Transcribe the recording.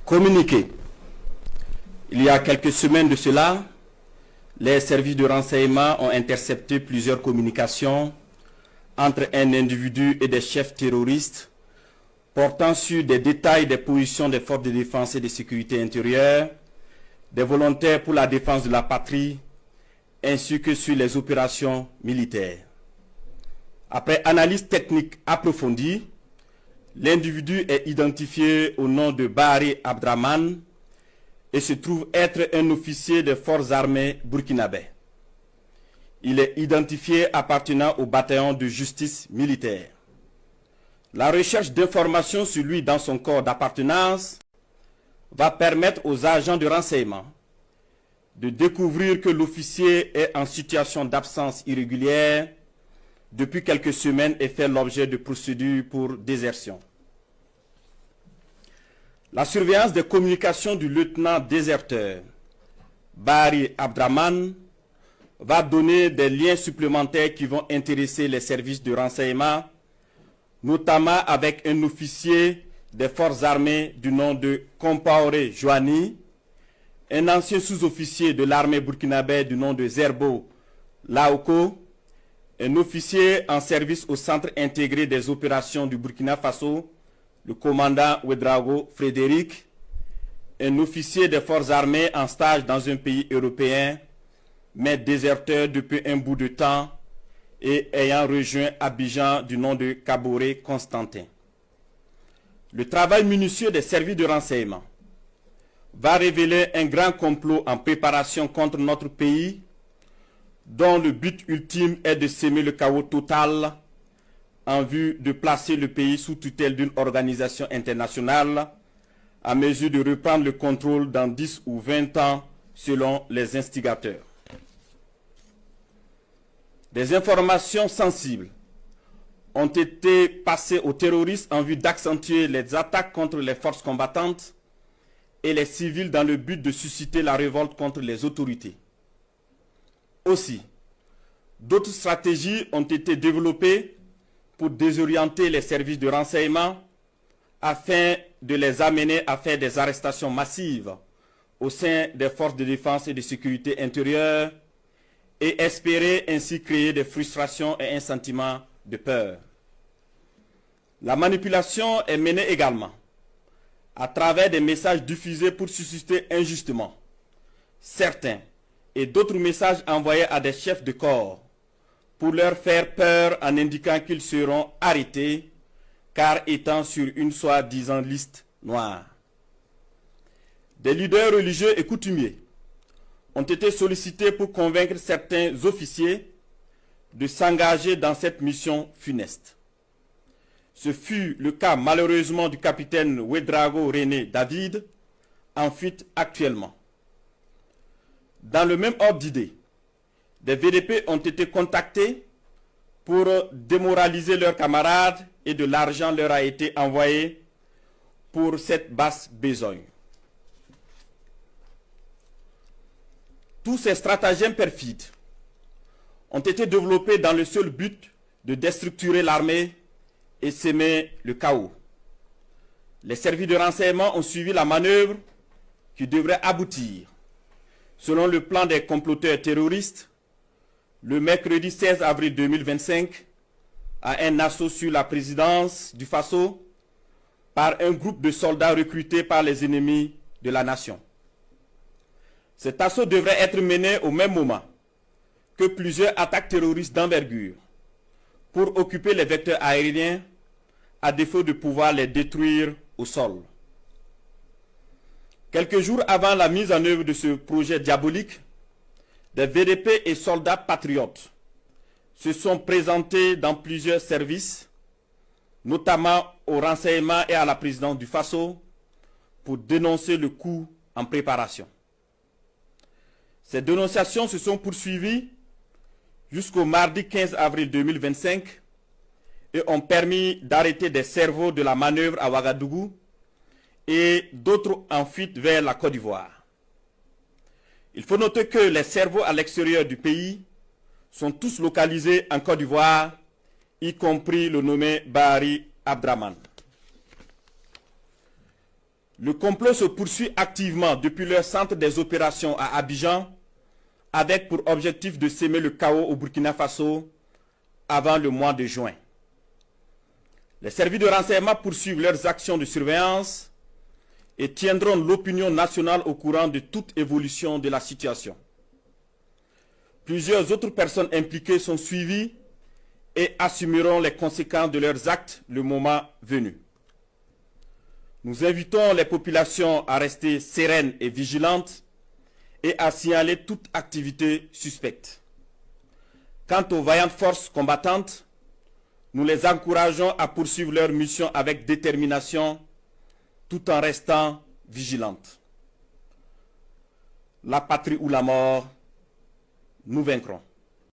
Communiqué. Il y a quelques semaines de cela, les services de renseignement ont intercepté plusieurs communications entre un individu et des chefs terroristes portant sur des détails des positions des forces de défense et de sécurité intérieure, des volontaires pour la défense de la patrie, ainsi que sur les opérations militaires. Après analyse technique approfondie, l'individu est identifié au nom de Bahari Abdraman et se trouve être un officier des forces armées burkinabè. Il est identifié appartenant au bataillon de justice militaire. La recherche d'informations sur lui dans son corps d'appartenance va permettre aux agents de renseignement de découvrir que l'officier est en situation d'absence irrégulière depuis quelques semaines et fait l'objet de procédures pour désertion. La surveillance des communications du lieutenant déserteur Bahari Abdraman va donner des liens supplémentaires qui vont intéresser les services de renseignement, notamment avec un officier des forces armées du nom de Compaoré Joani, un ancien sous-officier de l'armée burkinabè du nom de Zerbo Laoko, un officier en service au Centre intégré des opérations du Burkina Faso, le commandant Ouedraogo Frédéric, un officier des forces armées en stage dans un pays européen, mais déserteur depuis un bout de temps et ayant rejoint Abidjan du nom de Kaboré Constantin. Le travail minutieux des services de renseignement va révéler un grand complot en préparation contre notre pays, dont le but ultime est de semer le chaos total en vue de placer le pays sous tutelle d'une organisation internationale à mesure de reprendre le contrôle dans 10 ou 20 ans selon les instigateurs. Des informations sensibles ont été passées aux terroristes en vue d'accentuer les attaques contre les forces combattantes et les civils dans le but de susciter la révolte contre les autorités. Aussi, d'autres stratégies ont été développées pour désorienter les services de renseignement afin de les amener à faire des arrestations massives au sein des forces de défense et de sécurité intérieure et espérer ainsi créer des frustrations et un sentiment de peur. La manipulation est menée également à travers des messages diffusés pour susciter injustement certains et d'autres messages envoyés à des chefs de corps pour leur faire peur en indiquant qu'ils seront arrêtés car étant sur une soi-disant liste noire. Des leaders religieux et coutumiers ont été sollicités pour convaincre certains officiers de s'engager dans cette mission funeste. Ce fut le cas malheureusement du capitaine Ouedraogo René David, en fuite actuellement. Dans le même ordre d'idée, des VDP ont été contactés pour démoraliser leurs camarades et de l'argent leur a été envoyé pour cette basse besogne. Tous ces stratagèmes perfides ont été développés dans le seul but de déstructurer l'armée et semer le chaos. Les services de renseignement ont suivi la manœuvre qui devrait aboutir, selon le plan des comploteurs terroristes, le mercredi 16 avril 2025, à un assaut sur la présidence du Faso par un groupe de soldats recrutés par les ennemis de la nation. Cet assaut devrait être mené au même moment que plusieurs attaques terroristes d'envergure pour occuper les vecteurs aériens à défaut de pouvoir les détruire au sol. Quelques jours avant la mise en œuvre de ce projet diabolique, des VDP et soldats patriotes se sont présentés dans plusieurs services, notamment au renseignement et à la présidence du Faso, pour dénoncer le coup en préparation. Ces dénonciations se sont poursuivies jusqu'au mardi 15 avril 2025 et ont permis d'arrêter des cerveaux de la manœuvre à Ouagadougou et d'autres en fuite vers la Côte d'Ivoire. Il faut noter que les cerveaux à l'extérieur du pays sont tous localisés en Côte d'Ivoire, y compris le nommé Bahari Abdraman. Le complot se poursuit activement depuis leur centre des opérations à Abidjan, avec pour objectif de semer le chaos au Burkina Faso avant le mois de juin. Les services de renseignement poursuivent leurs actions de surveillance et tiendront l'opinion nationale au courant de toute évolution de la situation. Plusieurs autres personnes impliquées sont suivies et assumeront les conséquences de leurs actes le moment venu. Nous invitons les populations à rester sereines et vigilantes et à signaler toute activité suspecte. Quant aux vaillantes forces combattantes, nous les encourageons à poursuivre leur mission avec détermination tout en restant vigilantes. La patrie ou la mort, nous vaincrons.